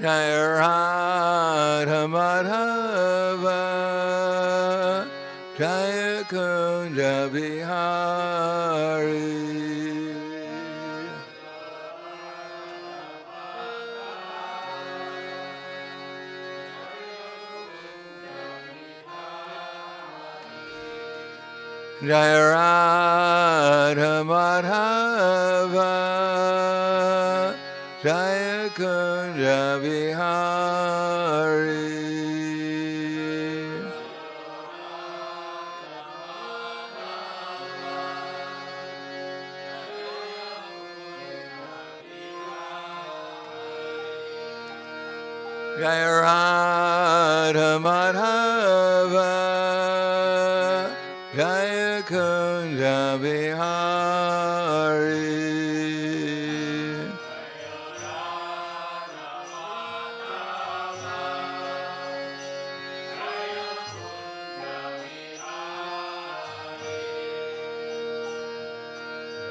Jaya Radha Madhava Jaya Kunja Bihari. Jaya Radha Madhava Jaya Kunja Bihari. Jaya Radha Madhava Jaya Kunja Bihari.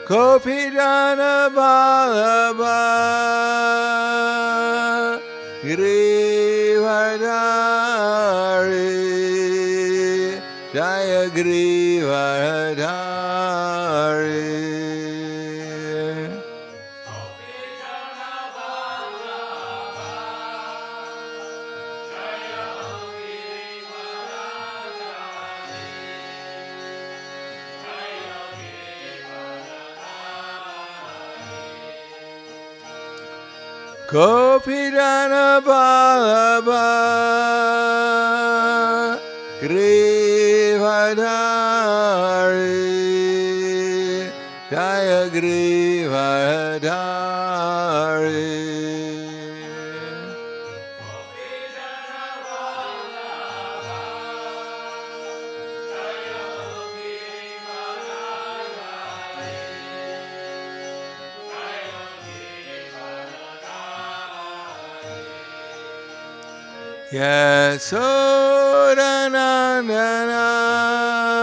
Gopijana Vallabha Girivardhari Jaya Girivardhari. Gopijana Vallabha Girivardhari Jaya Girivardhari.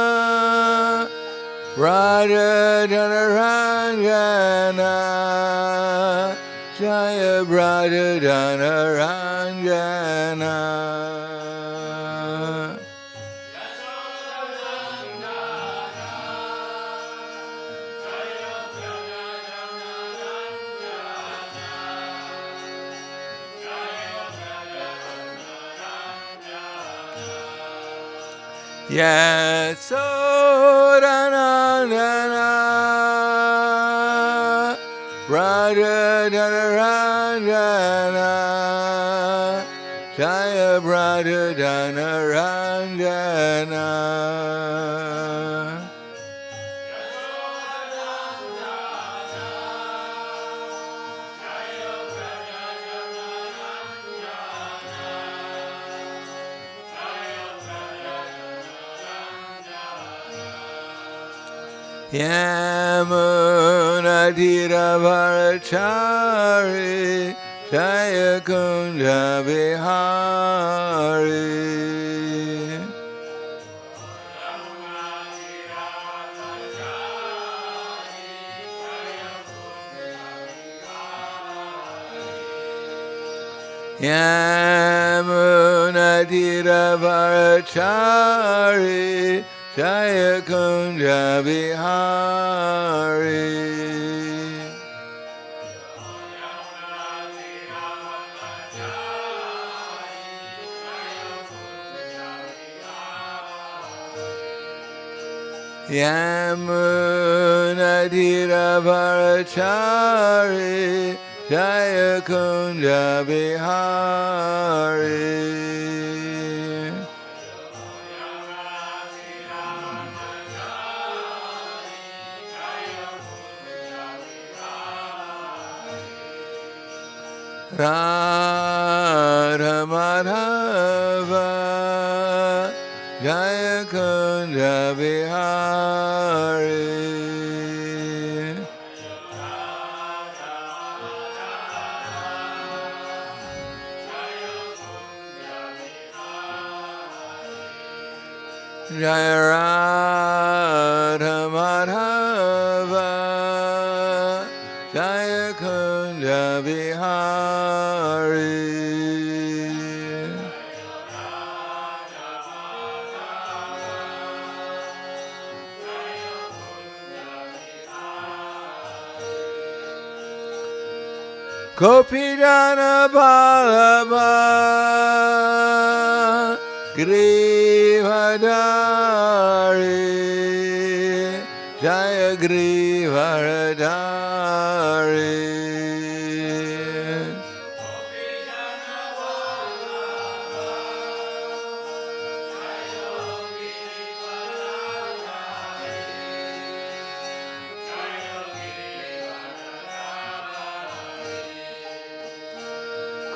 Yasodanandana Raja Janaranjana Jaya Raja Janaranjana. Yasodanandana Raja Janaranjana Jaya Raja Janaranjana. Yamuna Dhiravarachari Jaya Kunja Bihari. Yamuna Dhiravarachari Jaya Kunja Bihari. Yamuna Dhiravarachari Jaya Kunja Bihari. Radha Madhava Jaya Kunja Bihari. Jaya Radha Madhava Jaya Kunja Bihari. Kopidana Balaba Grivadari Jaya Grivadari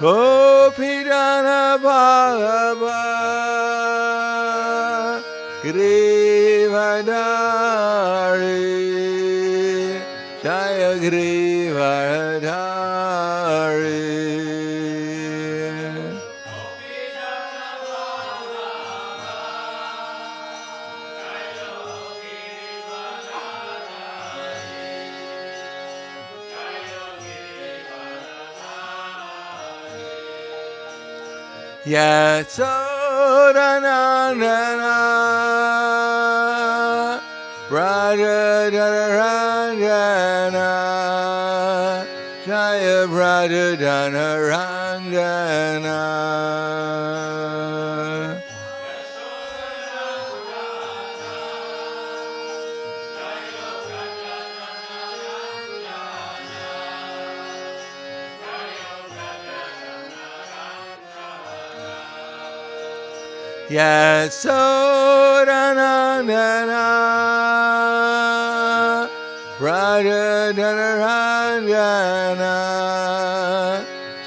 Kopidana Balaba Grivadari Jaya Grivadari Yasodanandana Brajadanarandana Jaya Brajadanarandana Yasodanandana Brajadanarandana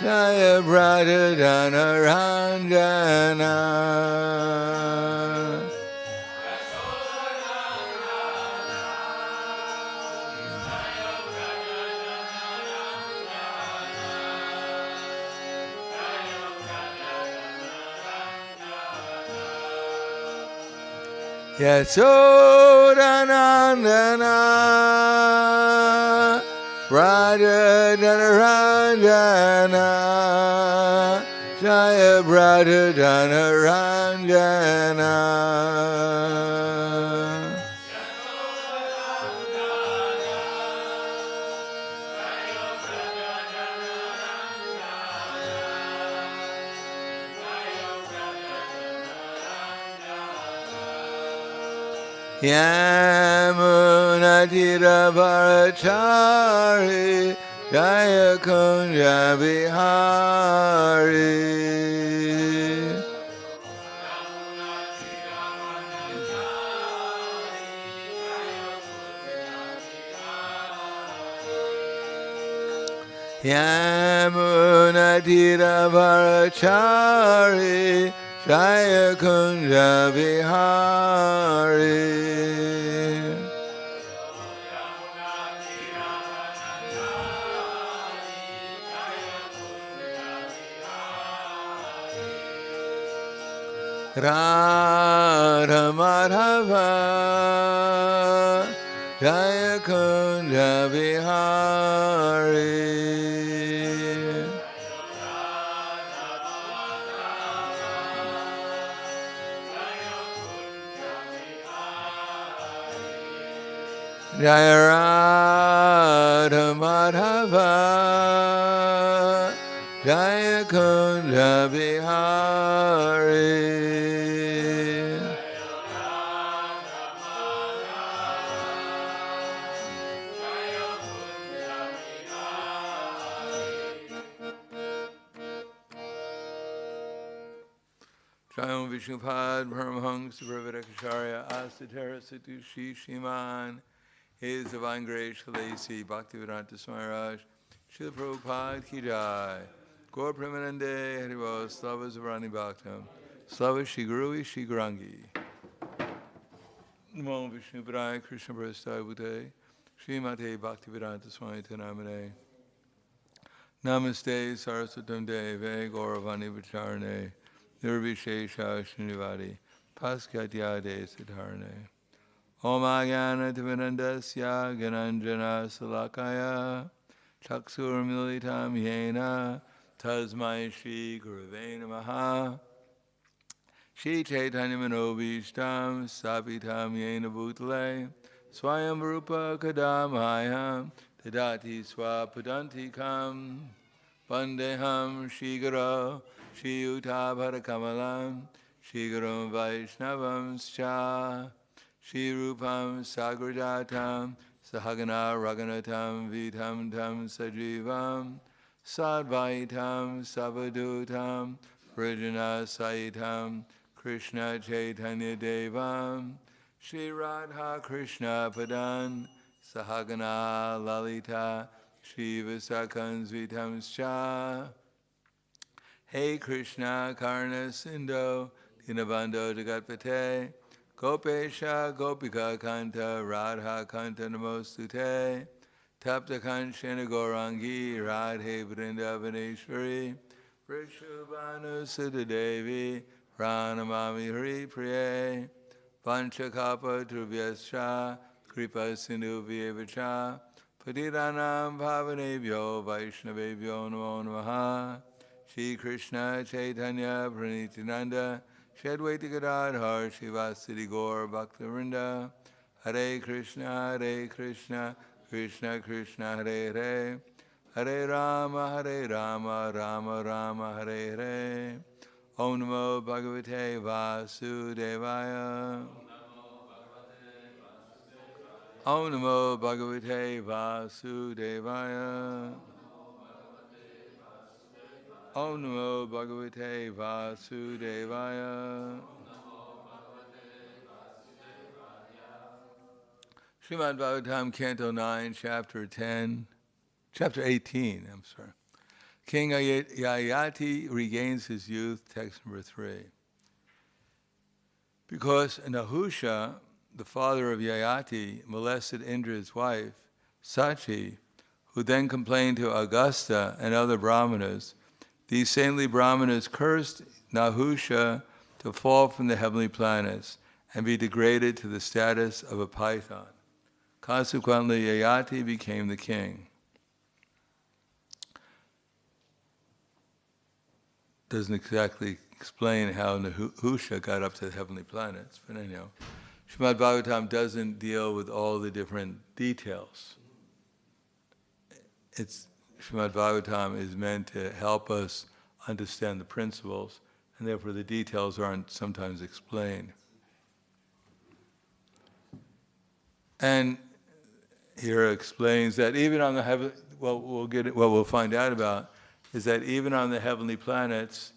Jaya Brajadanarandana Yasodanandana Brajadanarandana Jaya Brajadanarandana Yamunatira Bharachari Jaya Kunja Bihari Yamunatira Bharachari Jaya Kunja Bihari Radha Madhava Jaya Kunja Bihari Jaya Radha Madhava Jaya Kunja Bihari Jayam Vishnupad Paramahansa Pravadakacharya Asatara Satushi Shiman His Divine Grace Shalasi Bhaktivedanta Smaraj Srila Prabhupada Ki Jai Gaur Premanande Haribol Slava Zavrani Bhaktam Slava Shri Gurui Shri Gurangi Namo Vishnu Padaya Krishna Prasthaya Bhute Srimate Bhaktivedanta Swami Tanamane Namaste Saraswatam Deve Gauravani Vicharane Nirvishesha Srinivadi Paskatyade Siddharane Om Agana Tivinandasya Gananjana Salakaya Chaksur Militam Yena Tasmai Shri Gurave Namaha Shri Chaitanya Manobishtam Sapitam Yena Bhutale Swayam Rupa Kadamaya Tadati Swapadantikam Vandeham Shri Guru Shri Yuta Bharakamalam Shri Guru Vaishnavam Scha Shri Rupam Sagrajatam Sahagana Raghunatam Vitam Tam Sajivam Sadvaitam Savadutam Vrijana Saitam Krishna Chaitanya Devam Shri Radha Krishna Padan Sahagana Lalita Shri Visakan Vitam Scha Hey Krishna Karna Sindho Dinabandho Jagatpate Gopesha Gopika Kanta Radha Kanta Namostute Tapta Kanchana Gaurangi Radhe Vrindavaneshwari Vrishubhanu Siddhadevi Pranamami Hari Priye Panchakapa Dhruvyascha Kripa Sindhu Vyevacha Patiranam Bhavanebhyo Vaishnavebhyo Namo Namaha Shri Krishna Chaitanya Pranityananda Shri Advaita Gadadhar Srivasadi Gaur Bhaktivinoda Hare Krishna Krishna Krishna Hare Hare Hare Rama Rama Rama Hare Hare Om Namo Bhagavate Vasudevaya Om Namo Bhagavate Vasudevaya Om Namo Bhagavate Vasudevaya Srimad Bhagavatam, Canto 9, Chapter 18, I'm sorry. King Yayati regains his youth, text number 3. Because Nahusha, the father of Yayati, molested Indra's wife, Sachi, who then complained to Augusta and other brahmanas, these saintly brahmanas cursed Nahusha to fall from the heavenly planets and be degraded to the status of a python. Consequently, Yayati became the king. Doesn't exactly explain how Nahusha got up to the heavenly planets, but anyhow, Srimad Bhagavatam doesn't deal with all the different details. Srimad Bhagavatam is meant to help us understand the principles, and therefore the details aren't sometimes explained. And here explains that even on the heaven, what we'll find out about is that even on the heavenly planets,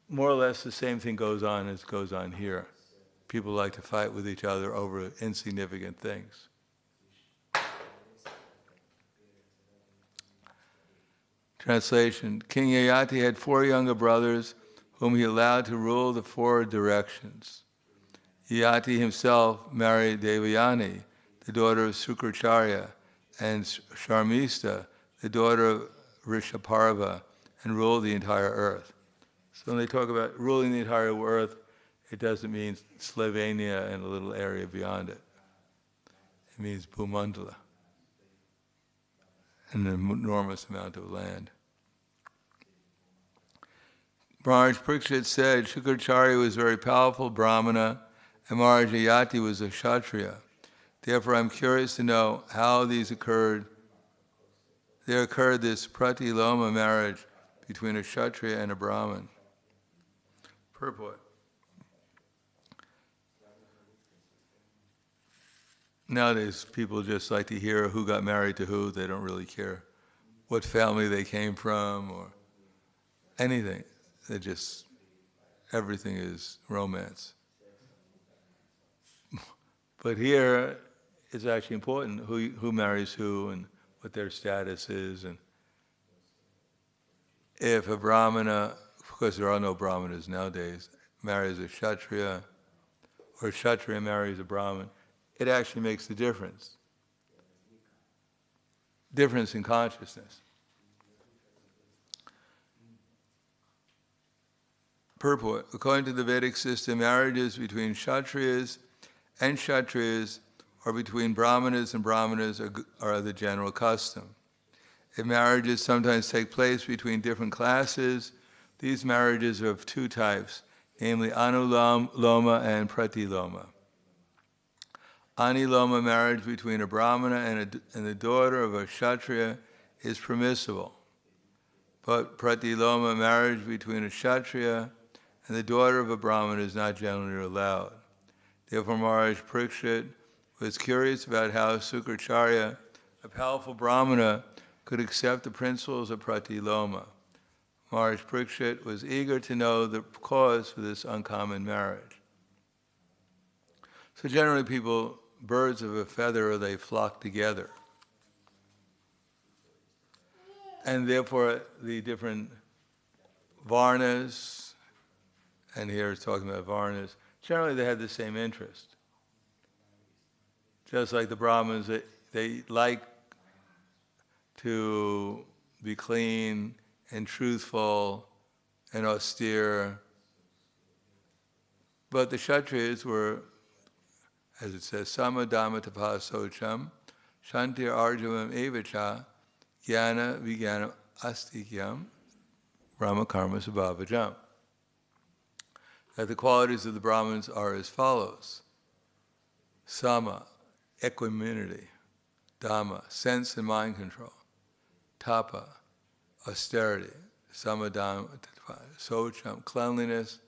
more or less the same thing goes on as goes on here. People like to fight with each other over insignificant things. Translation: King Yayati had 4 younger brothers whom he allowed to rule the 4 directions. Yayati himself married Devayani, the daughter of Sukracharya, and Sharmista, the daughter of Rishaparva, and ruled the entire earth. So when they talk about ruling the entire earth, it doesn't mean Slovenia and a little area beyond it. It means Bhumandala, an enormous amount of land. Maharaj Parikshit said Shukracharya was a very powerful Brahmana and Maharaj Yayati was a Kshatriya. Therefore, I'm curious to know how these occurred. There occurred this pratiloma marriage between a Kshatriya and a Brahmin. Purport. Nowadays, people just like to hear who got married to who. They don't really care what family they came from or anything. Everything is romance. But here, it's actually important who marries who and what their status is. And if a Brahmana, of course there are no Brahmanas nowadays, marries a Kshatriya, or a Kshatriya marries a Brahmin, it actually makes the difference. Difference in consciousness. Purport. According to the Vedic system, marriages between Kshatriyas and Kshatriyas or between Brahmanas and Brahmanas are the general custom. If marriages sometimes take place between different classes, these marriages are of 2 types, namely Anuloma and Pratiloma. Anuloma marriage between a Brahmana and the daughter of a Kshatriya is permissible. But pratiloma, marriage between a Kshatriya and the daughter of a Brahmin, is not generally allowed. Therefore, Maharaj Parikshit was curious about how Sukracharya, a powerful Brahmana, could accept the principles of pratiloma. Maharaj Parikshit was eager to know the cause for this uncommon marriage. So generally people, birds of a feather, they flock together. And therefore the different varnas, and here it's talking about varnas, generally they had the same interest. Just like the Brahmins, they like to be clean and truthful and austere. But the Kshatriyas were, as it says, samadhamma tapasocham, shantir arjavam evacha, jnana vijnana astikyam, brahma karma sabhavajam. That the qualities of the Brahmins are as follows: sama, equanimity; dhamma, sense and mind control; tapa, austerity; samadhamma, socham, cleanliness;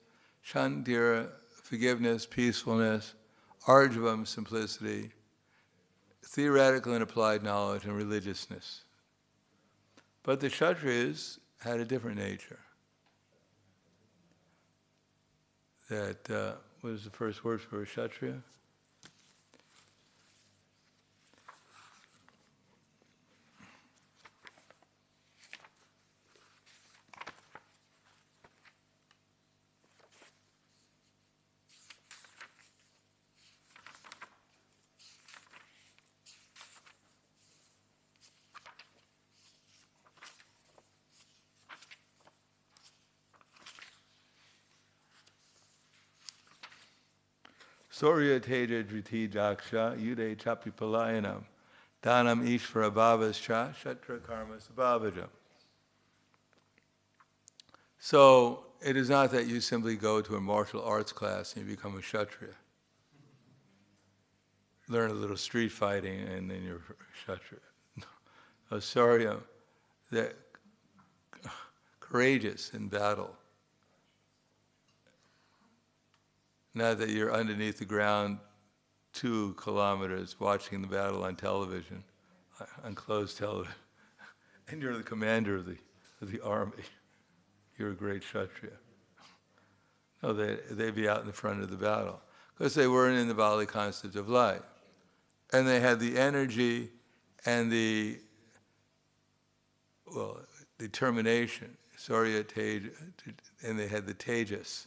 shantira, forgiveness, peacefulness; arjavam, simplicity; theoretical and applied knowledge; and religiousness. But the Kshatriyas had a different nature. That, what is the first word for a Kshatriya? Surya Teja Driti Daksha Yude Chapi Palayanam Dhanam Ishvara Bhavascha Shatra Karma Sabhavajam. So it is not that you simply go to a martial arts class and you become a Kshatriya. Learn a little street fighting and then you're a Kshatriya. No. Surya, they're courageous in battle. Not that you're underneath the ground 2 kilometers watching the battle on television, on closed television, and you're the commander of the army. You're a great Kshatriya. No, they'd be out in the front of the battle because they weren't in the Bali concept of life. And they had the energy and the determination, Surya Tej, and they had the Tejas,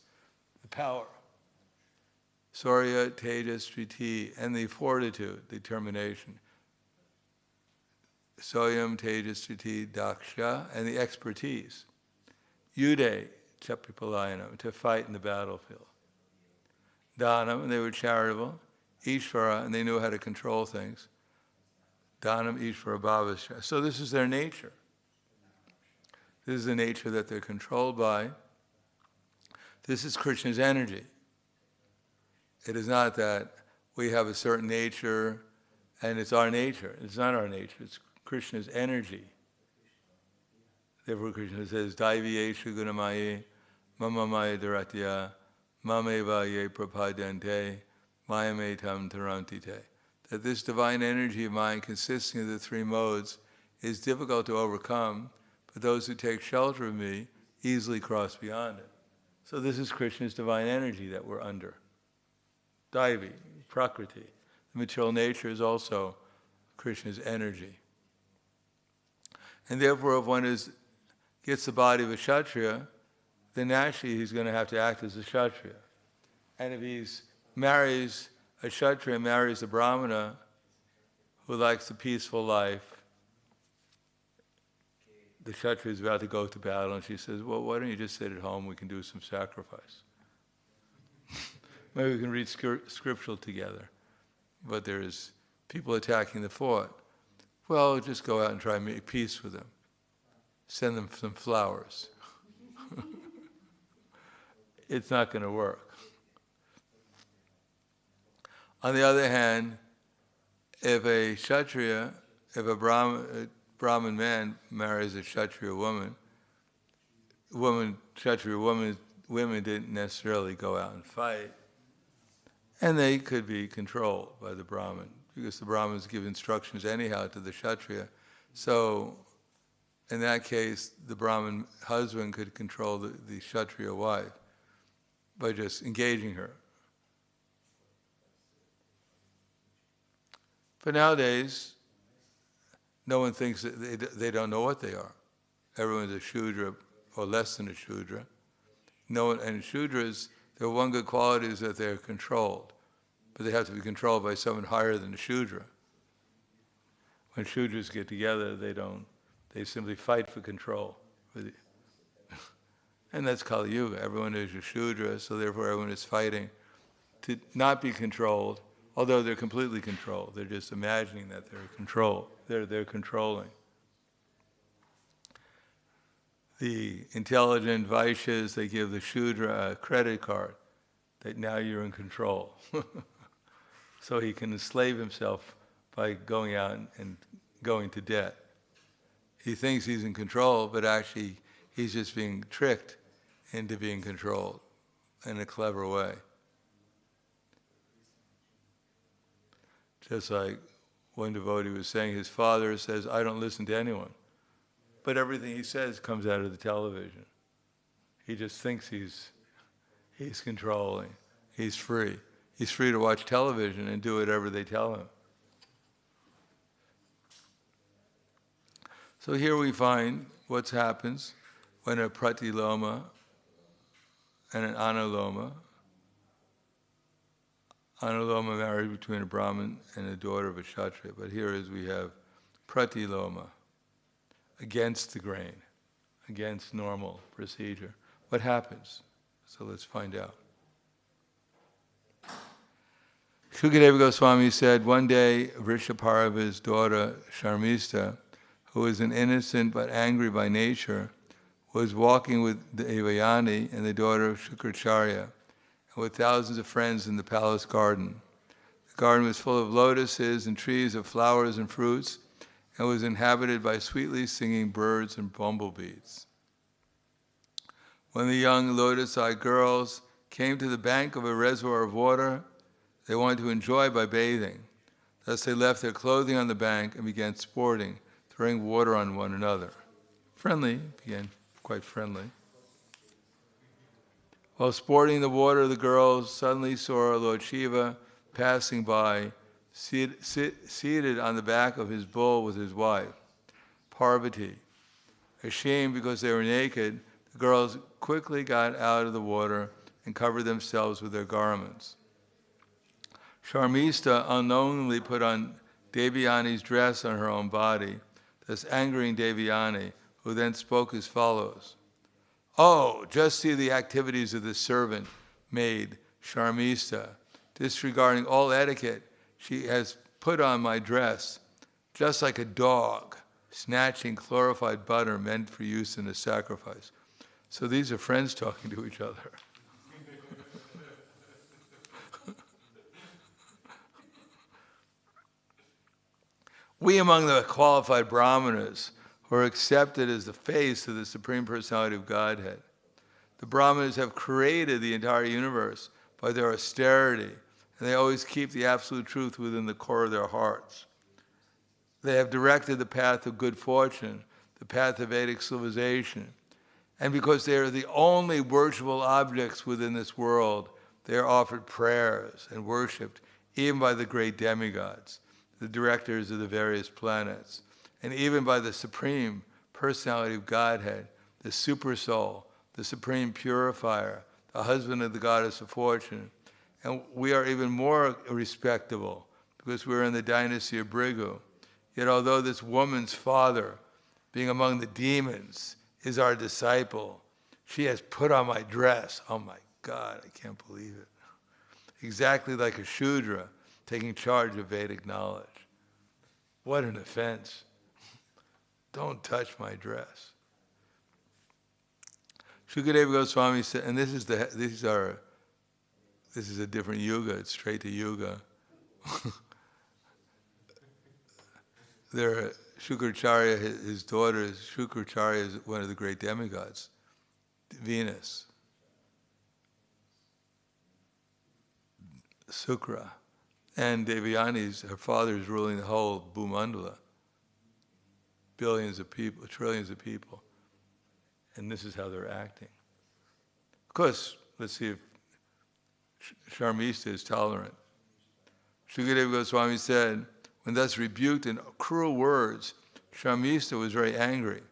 the power. Surya, Tejas, Triti, and the fortitude, determination. Soyam, Tejas, Triti, Daksha, and the expertise. Yude, Chapipalayana, to fight in the battlefield. Dhanam, and they were charitable. Ishvara, and they knew how to control things. Dhanam, Ishvara, Bhavascha. So this is their nature. This is the nature that they're controlled by. This is Krishna's energy. It is not that we have a certain nature and it's our nature. It's not our nature. It's Krishna's energy. Therefore Krishna says, Daiviyeshu gunamaye mama maya dharatya mameva ye prapadante mayametam tarantite. That this divine energy of mine, consisting of the 3 modes, is difficult to overcome, but those who take shelter of me easily cross beyond it. So this is Krishna's divine energy that we're under. Daivi, Prakriti. The material nature is also Krishna's energy. And therefore, if one gets the body of a Kshatriya, then naturally he's going to have to act as a Kshatriya. And if he marries a Kshatriya, marries a Brahmana who likes the peaceful life, the Kshatriya is about to go to battle, and she says, well, why don't you just sit at home, we can do some sacrifice. Maybe we can read scriptural together. But there's people attacking the fort. Well, just go out and try and make peace with them. Send them some flowers. It's not going to work. On the other hand, if a Kshatriya, if a Brahmin man marries a Kshatriya woman, Kshatriya women didn't necessarily go out and fight, and they could be controlled by the Brahmin, because the Brahmins give instructions anyhow to the Kshatriya. So in that case, the Brahmin husband could control the Kshatriya wife by just engaging her. But nowadays, no one thinks that they don't know what they are. Everyone's a Shudra or less than a Shudra. No one, and Shudras, their one good quality is that they're controlled, but they have to be controlled by someone higher than a Shudra. When Shudras get together, they simply fight for control. And that's Kali Yuga. Everyone is a Shudra, so therefore everyone is fighting to not be controlled, although they're completely controlled. They're just imagining that they're controlled. They're controlling. The intelligent Vaishyas, they give the Shudra a credit card that now you're in control. So he can enslave himself by going out and going to debt. He thinks he's in control, but actually he's just being tricked into being controlled in a clever way. Just like one devotee was saying, his father says, I don't listen to anyone. But everything he says comes out of the television. He just thinks he's controlling. He's free. He's free to watch television and do whatever they tell him. So here we find what happens when a pratiloma and an anuloma married between a Brahmin and a daughter of a Kshatriya. But here is we have pratiloma, against the grain, against normal procedure. What happens? So let's find out. Shukadeva Goswami said, one day Vrishaparva's daughter Sharmista, who was an innocent but angry by nature, was walking with Devayani and the daughter of Shukracharya, and with thousands of friends in the palace garden. The garden was full of lotuses and trees of flowers and fruits, and was inhabited by sweetly singing birds and bumblebees. When the young lotus-eyed girls came to the bank of a reservoir of water, they wanted to enjoy by bathing. Thus they left their clothing on the bank and began sporting, throwing water on one another. Began quite friendly. While sporting in the water, the girls suddenly saw Lord Shiva passing by, seated on the back of his bull with his wife, Parvati. Ashamed because they were naked, the girls quickly got out of the water and covered themselves with their garments. Sharmista unknowingly put on Devayani's dress on her own body, thus angering Devayani, who then spoke as follows. Oh, just see the activities of the servant maid, Sharmista. Disregarding all etiquette, she has put on my dress, just like a dog, snatching glorified butter meant for use in a sacrifice. So these are friends talking to each other. We among the qualified brahmanas who are accepted as the face of the Supreme Personality of Godhead. The brahmanas have created the entire universe by their austerity, and they always keep the absolute truth within the core of their hearts. They have directed the path of good fortune, the path of Vedic civilization, and because they are the only worshipable objects within this world, they are offered prayers and worshipped even by the great demigods, the directors of the various planets, and even by the Supreme Personality of Godhead, the Super Soul, the Supreme Purifier, the husband of the Goddess of Fortune. And we are even more respectable because we're in the dynasty of Bhrigu. Yet although this woman's father, being among the demons, is our disciple, she has put on my dress. Oh my God, I can't believe it. Exactly like a Shudra taking charge of Vedic knowledge. What an offense. Don't touch my dress. Shukadeva Goswami said, and this is a different yuga, it's straight to yuga. Shukracharya, his daughter, Shukracharya is one of the great demigods. Venus. Sukra. And Devayani's, her father is ruling the whole Bhumandala. Billions of people, trillions of people. And this is how they're acting. Of course, let's see if Sharmista is tolerant. Shukadeva Goswami said, when thus rebuked in cruel words, Sharmista was very angry.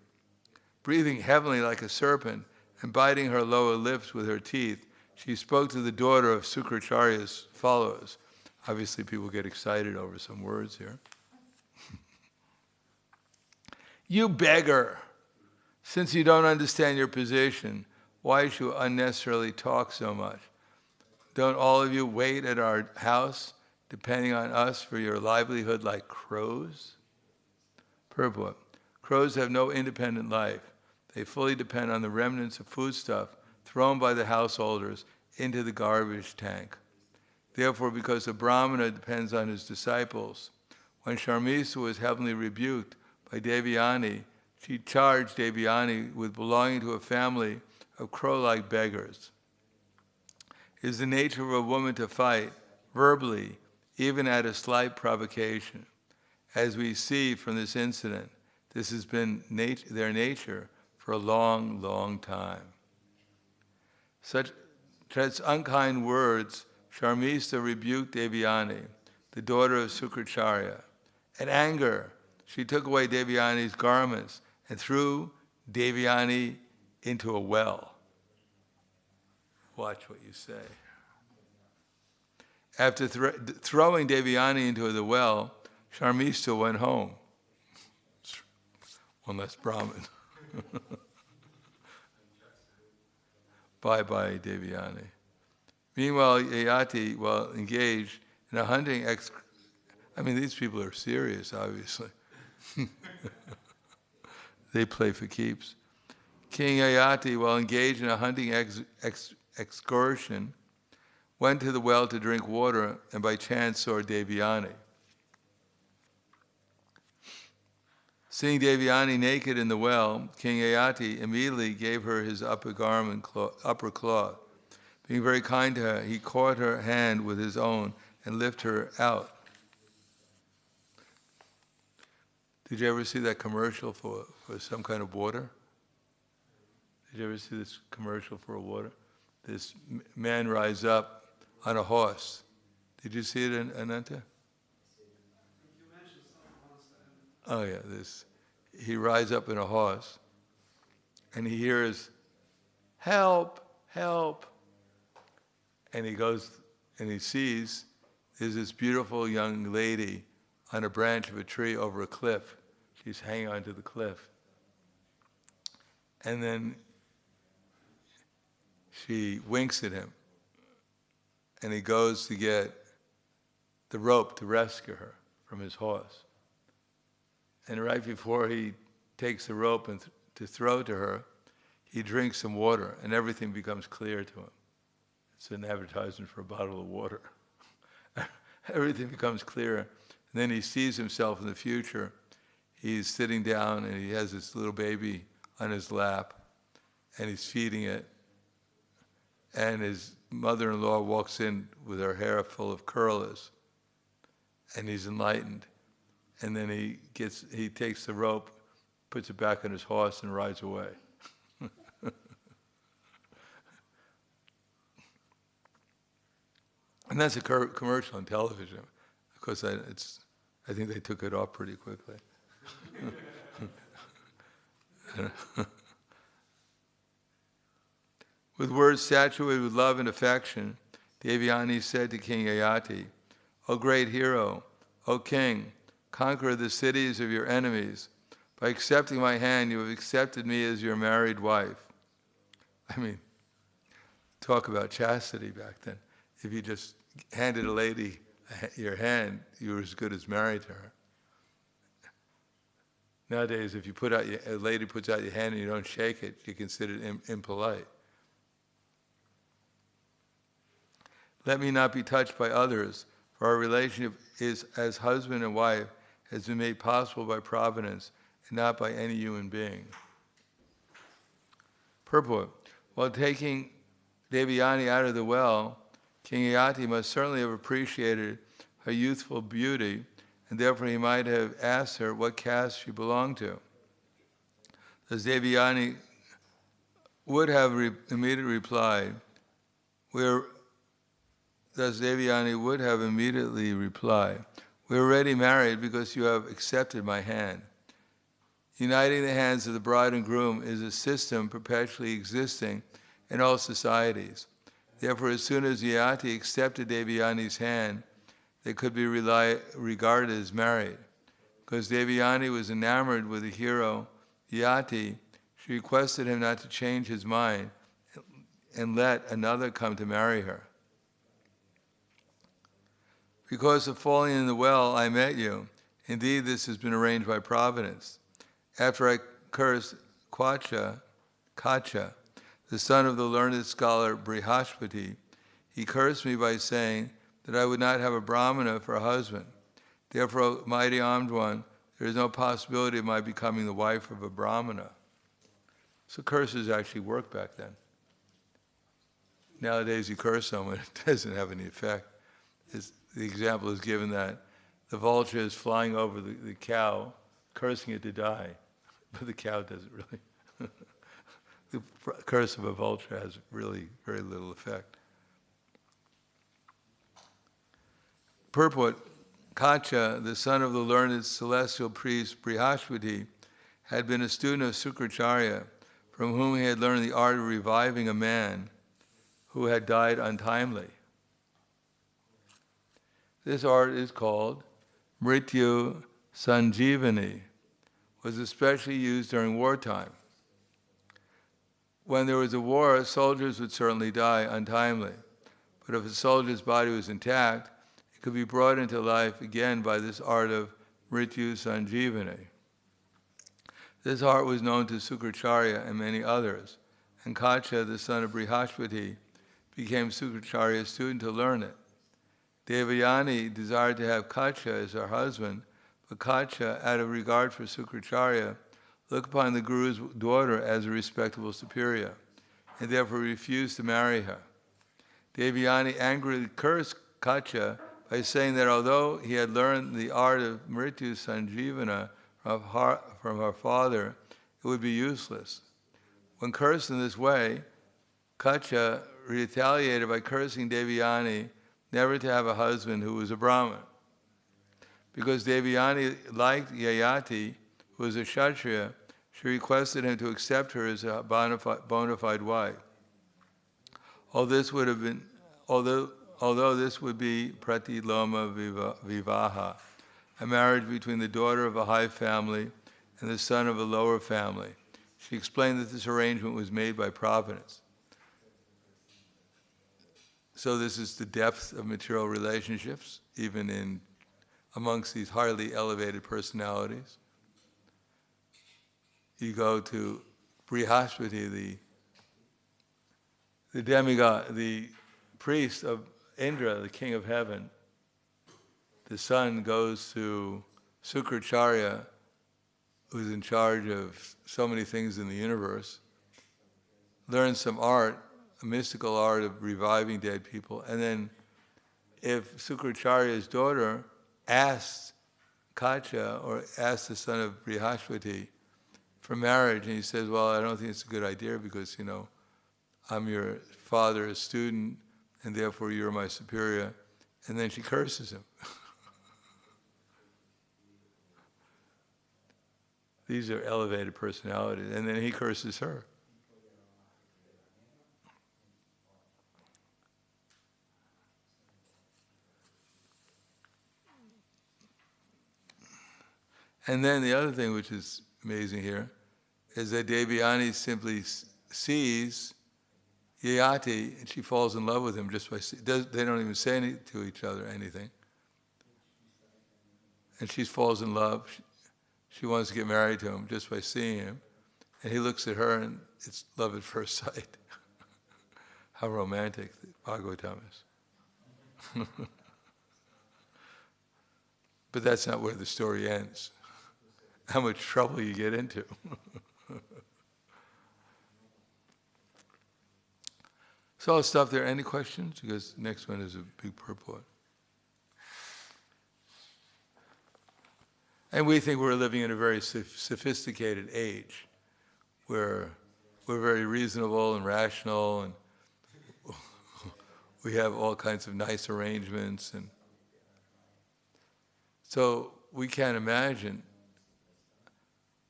Breathing heavily like a serpent and biting her lower lips with her teeth, she spoke to the daughter of Sukracharya's followers. Obviously, people get excited over some words here. You beggar! Since you don't understand your position, why should you unnecessarily talk so much? Don't all of you wait at our house, depending on us for your livelihood like crows? Purport. Crows have no independent life. They fully depend on the remnants of foodstuff thrown by the householders into the garbage tank. Therefore, because the Brahmana depends on his disciples, when Sharmista was heavily rebuked by Devayani, she charged Devayani with belonging to a family of crow-like beggars. It is the nature of a woman to fight verbally, even at a slight provocation. As we see from this incident, this has been their nature for a long, long time. Such unkind words, Sharmista rebuked Devayani, the daughter of Sukracharya. In anger, she took away Devayani's garments and threw Devayani into a well. Watch what you say. After throwing Devayani into the well, Sharmista went home. One less Brahmin. Bye-bye, Devayani. Meanwhile, Yayati, while engaged in a hunting these people are serious, obviously. They play for keeps. King Yayati, while engaged in a hunting excursion, went to the well to drink water and by chance saw Devayani. Seeing Devayani naked in the well, King Yayati immediately gave her his upper cloth. Being very kind to her, he caught her hand with his own and lifted her out. Did you ever see that commercial for some kind of water? Did you ever see this commercial for a water? This man rides up on a horse. Did you see it, Ananta? Oh yeah, he rides up in a horse and he hears, "Help, help." And he goes and he sees there's this beautiful young lady on a branch of a tree over a cliff. She's hanging onto the cliff. And then she winks at him. And he goes to get the rope to rescue her from his horse. And right before he takes the rope and to throw to her, he drinks some water and everything becomes clear to him. It's an advertisement for a bottle of water. Everything becomes clear. And then he sees himself in the future. He's sitting down and he has this little baby on his lap and he's feeding it. And his mother-in-law walks in with her hair full of curlers and he's enlightened. And then he takes the rope, puts it back on his horse and rides away. And that's a commercial on television. Of course, I think they took it off pretty quickly. With words saturated with love and affection, Devayani said to King Yayati, "O great hero, O king, conqueror the cities of your enemies. By accepting my hand, you have accepted me as your married wife." I mean, talk about chastity back then. If you just handed a lady your hand, you were as good as married to her. Nowadays, if a lady puts out your hand and you don't shake it, you're considered impolite. Let me not be touched by others, for our relationship is as husband and wife has been made possible by providence and not by any human being. Purport. While taking Devayani out of the well, King Yayati must certainly have appreciated her youthful beauty, and therefore he might have asked her what caste she belonged to. Thus Devayani would have immediately replied, we're already married because you have accepted my hand. Uniting the hands of the bride and groom is a system perpetually existing in all societies. Therefore, as soon as Yayati accepted Devayani's hand, they could be regarded as married. Because Devayani was enamored with the hero Yayati, she requested him not to change his mind and let another come to marry her. Because of falling in the well, I met you. Indeed, this has been arranged by Providence. After I cursed Kacha, the son of the learned scholar Brihaspati, he cursed me by saying that I would not have a brahmana for a husband. Therefore, mighty armed one, there is no possibility of my becoming the wife of a brahmana. So curses actually worked back then. Nowadays, you curse someone, it doesn't have any effect. The example is given that the vulture is flying over the cow, cursing it to die, but the cow doesn't really. The curse of a vulture has really very little effect. Purport, Kacha, the son of the learned celestial priest Brihaspati, had been a student of Sukracharya, from whom he had learned the art of reviving a man who had died untimely. This art is called Mrityu Sanjivani, was especially used during wartime. When there was a war, soldiers would certainly die untimely, but if a soldier's body was intact, it could be brought into life again by this art of Mrityu Sanjivani. This art was known to Sukracharya and many others, and Kacha, the son of Brihaspati, became Sukracharya's student to learn it. Devayani desired to have Kacha as her husband, but Kacha, out of regard for Sukracharya, looked upon the Guru's daughter as a respectable superior, and therefore refused to marry her. Devayani angrily cursed Kacha by saying that although he had learned the art of Mrityu Sanjivana from her father, it would be useless. When cursed in this way, Kacha retaliated by cursing Devayani never to have a husband who was a Brahmin. Because Devayani liked Yayati, who was a Kshatriya, she requested him to accept her as a bona fide wife. Although this would be pratiloma vivaha, a marriage between the daughter of a high family and the son of a lower family. She explained that this arrangement was made by Providence. So this is the depth of material relationships, even amongst these highly elevated personalities. You go to Brihaspati, the demigod, the priest of Indra, the king of heaven. The son goes to Sukracharya, who's in charge of so many things in the universe, learns some art, a mystical art of reviving dead people, and then if Sukracharya's daughter asks Kacha, or asks the son of Brihaspati for marriage, and he says, well, I don't think it's a good idea because, I'm your father's student, and therefore you're my superior, and then she curses him. These are elevated personalities, and then he curses her. And then the other thing which is amazing here is that Devayani simply sees Yayati and she falls in love with him just by they don't even say to each other anything. And she falls in love. She wants to get married to him just by seeing him. And he looks at her and it's love at first sight. How romantic the Bhagavatam is. But that's not where the story ends. How much trouble you get into. So I'll stop there. Any questions? Because the next one is a big purport. And we think we're living in a very sophisticated age, where we're very reasonable and rational, and we have all kinds of nice arrangements, and so we can't imagine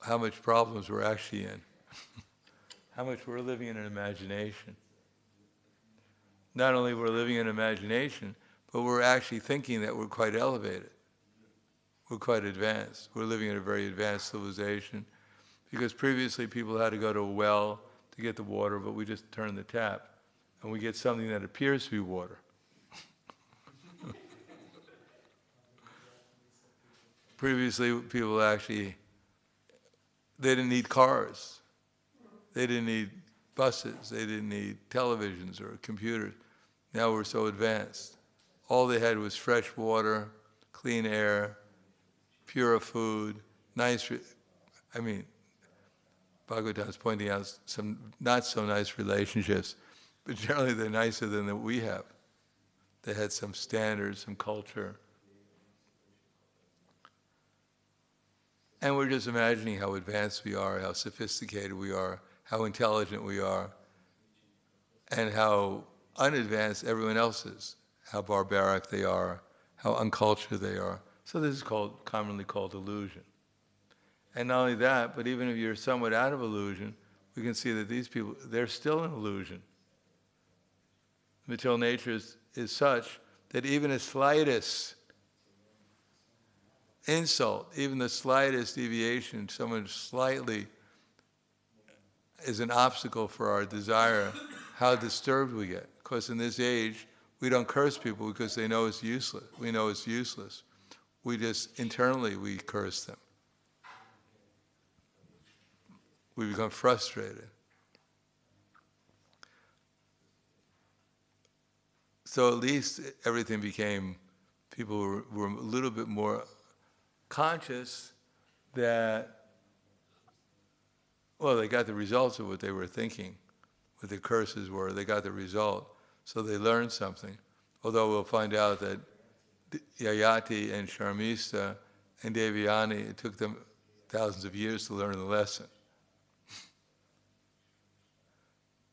how much problems we're actually in, how much we're living in an imagination. Not only we're living in imagination, but we're actually thinking that we're quite elevated. We're quite advanced. We're living in a very advanced civilization, because previously people had to go to a well to get the water, but we just turn the tap, and we get something that appears to be water. Previously, people actually, they didn't need cars. They didn't need buses. They didn't need televisions or computers. Now we're so advanced. All they had was fresh water, clean air, pure food, nice, Bhagavatam is pointing out some not so nice relationships, but generally they're nicer than that we have. They had some standards, some culture. And we're just imagining how advanced we are, how sophisticated we are, how intelligent we are, and how unadvanced everyone else is, how barbaric they are, how uncultured they are. So this is commonly called illusion. And not only that, but even if you're somewhat out of illusion, we can see that these people, they're still in illusion. Material nature is such that even the slightest insult, even the slightest deviation, someone slightly is an obstacle for our desire, how disturbed we get. Of course, in this age, we don't curse people because they know it's useless. We know it's useless. We just, internally, we curse them. We become frustrated. So at least everything became, people were a little bit more conscious that, well, they got the results of what they were thinking, what the curses were. They got the result, so they learned something. Although we'll find out that Yayati and Sharmista and Devyani, it took them thousands of years to learn the lesson,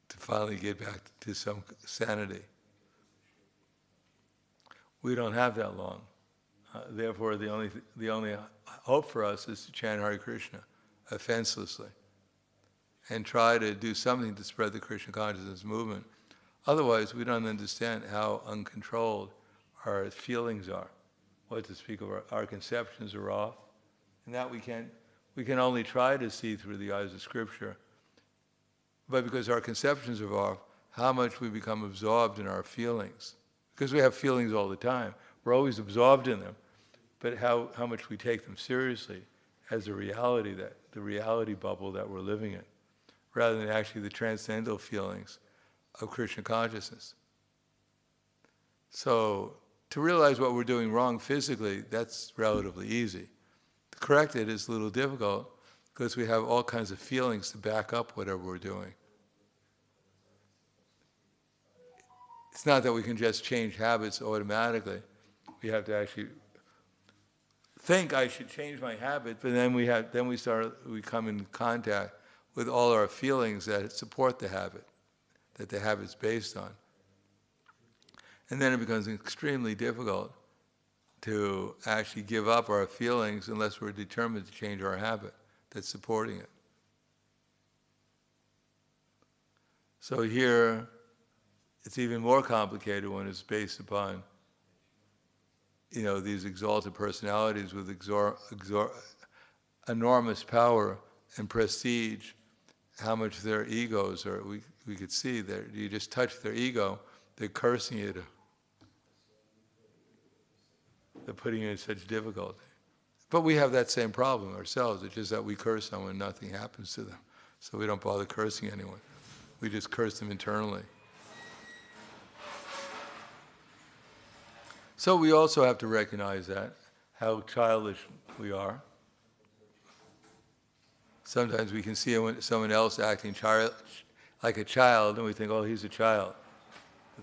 to finally get back to some sanity. We don't have that long. Therefore, the only hope for us is to chant Hare Krishna offenselessly and try to do something to spread the Krishna consciousness movement. Otherwise, we don't understand how uncontrolled our feelings are. What to speak of, our conceptions are off, and that we can only try to see through the eyes of Scripture. But because our conceptions are off, how much we become absorbed in our feelings. Because we have feelings all the time. We're always absorbed in them. But how much we take them seriously as the reality bubble that we're living in, rather than actually the transcendental feelings of Krishna consciousness. So, to realize what we're doing wrong physically, that's relatively easy. To correct it is a little difficult, because we have all kinds of feelings to back up whatever we're doing. It's not that we can just change habits automatically. We have to actually think I should change my habit, but then we come in contact with all our feelings that support the habit, that the habit's based on. And then it becomes extremely difficult to actually give up our feelings unless we're determined to change our habit that's supporting it. So here, it's even more complicated when it's based upon, these exalted personalities with enormous power and prestige, how much their egos are. We could see that you just touch their ego, they're cursing you. They're putting you in such difficulty. But we have that same problem ourselves. It's just that we curse someone and nothing happens to them. So we don't bother cursing anyone. We just curse them internally. So we also have to recognize that, how childish we are. Sometimes we can see someone else acting like a child, and we think, oh, he's a child.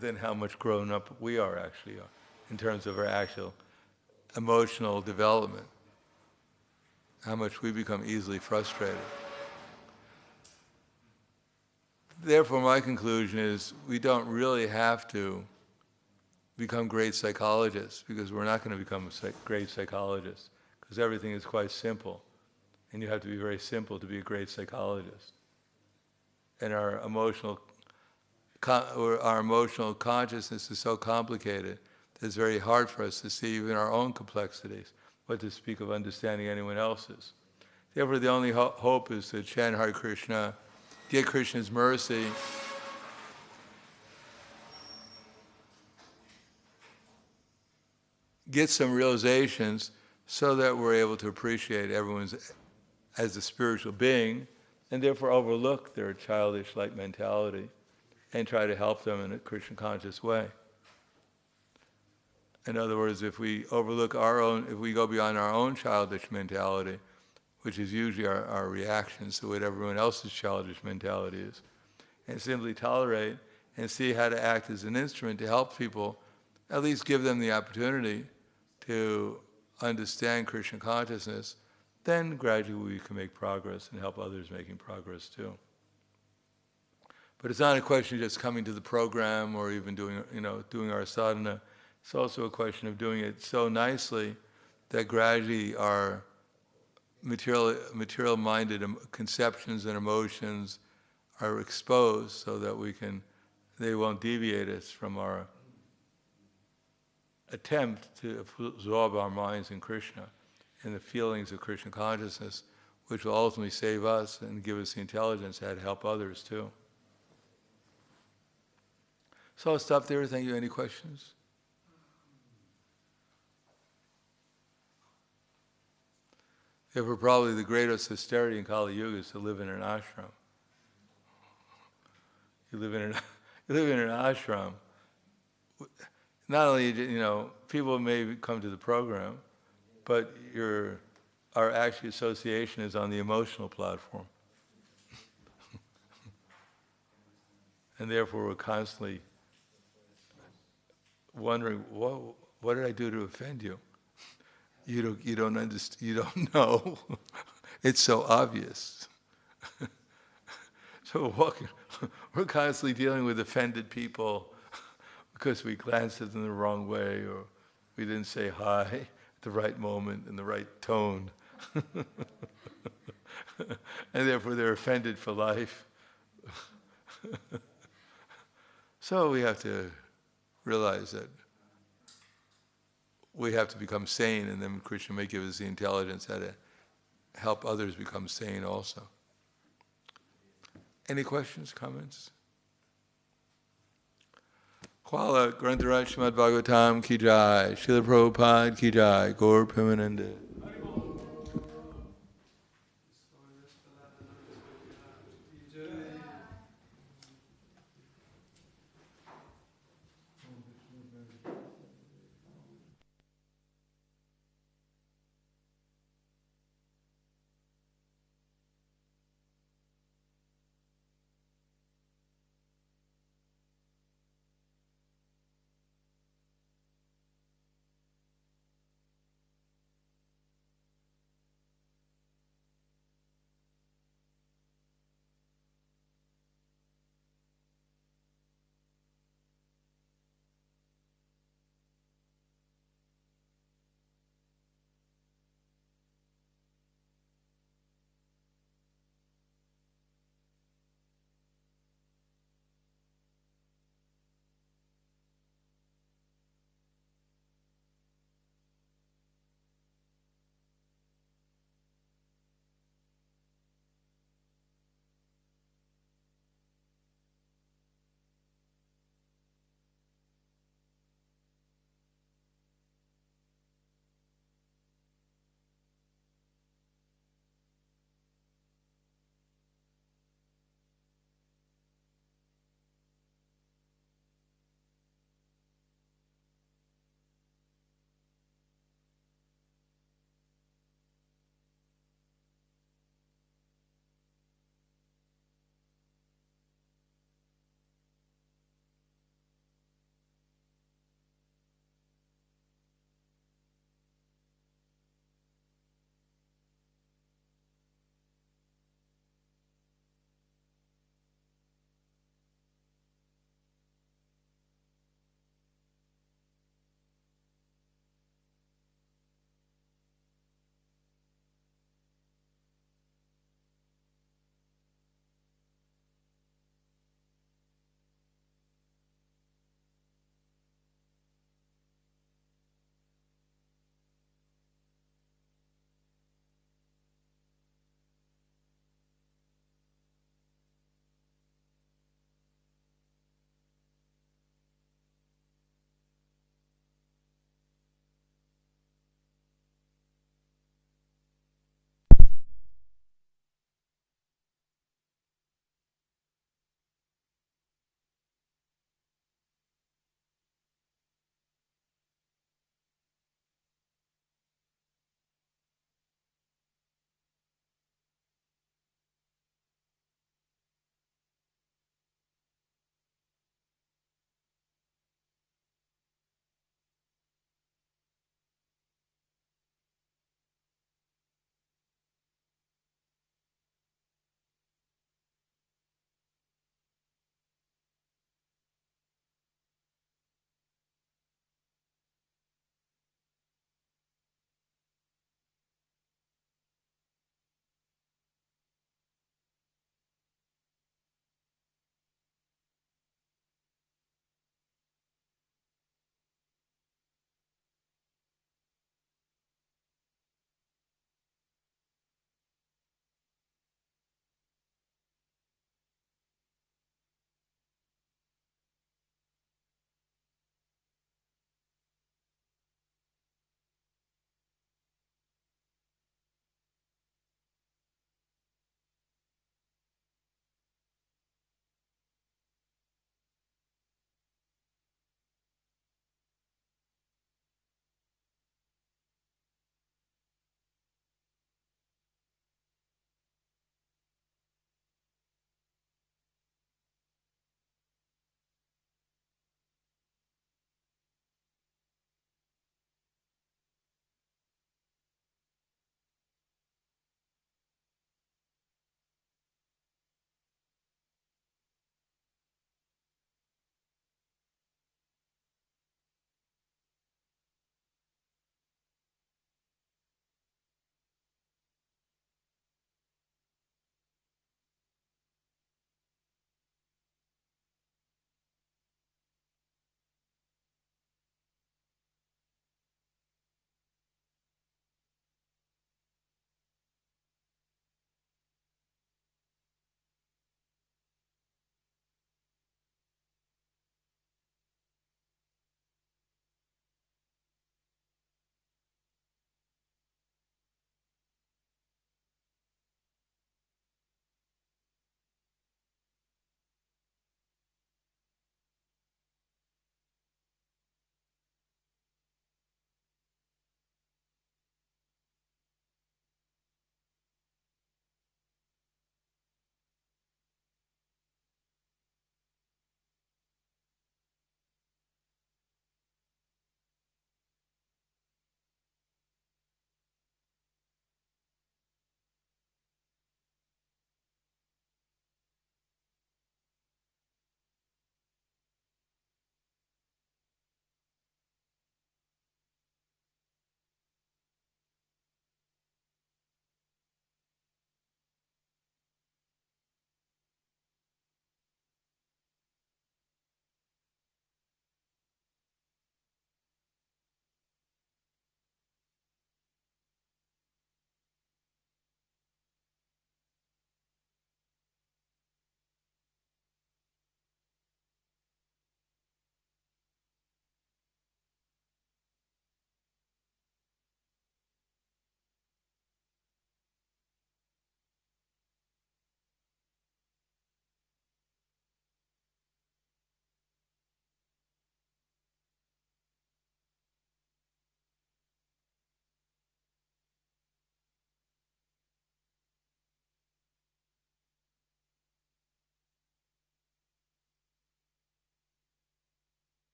than how much grown up we actually are in terms of our actual emotional development, how much we become easily frustrated. Therefore, my conclusion is we don't really have to become great psychologists, because we're not going to become great psychologists, because everything is quite simple, and you have to be very simple to be a great psychologist. And our emotional consciousness is so complicated that it's very hard for us to see even our own complexities, what to speak of understanding anyone else's. Therefore, the only hope is to chant Hare Krishna, get Krishna's mercy, get some realizations so that we're able to appreciate everyone's as a spiritual being, and therefore overlook their childish-like mentality and try to help them in a Krishna conscious way. In other words, if we overlook if we go beyond our own childish mentality, which is usually our reactions to what everyone else's childish mentality is, and simply tolerate and see how to act as an instrument to help people, at least give them the opportunity to understand Krishna consciousness, then gradually we can make progress and help others making progress too. But it's not a question of just coming to the program or even doing our sadhana. It's also a question of doing it so nicely that gradually our material-minded conceptions and emotions are exposed, so that they won't deviate us from our attempt to absorb our minds in Krishna and the feelings of Krishna consciousness, which will ultimately save us and give us the intelligence to help others too. So I'll stop there. Thank you. Any questions? Therefore, probably the greatest austerity in Kali Yuga is to live in an ashram. You live in an ashram. Not only, people may come to the program, but our actual association is on the emotional platform. And therefore we're constantly wondering, what did I do to offend you? You don't understand, you don't know. It's so obvious. So we're constantly dealing with offended people because we glanced at them the wrong way, or we didn't say hi at the right moment in the right tone. And therefore they're offended for life. So we have to realize that we have to become sane, and then Krishna may give us the intelligence how to help others become sane also. Any questions, comments? Kvala Grantaraj Srimad Bhagavatam ki jai, Srila Prabhupada ki jai, Gaur Premanande.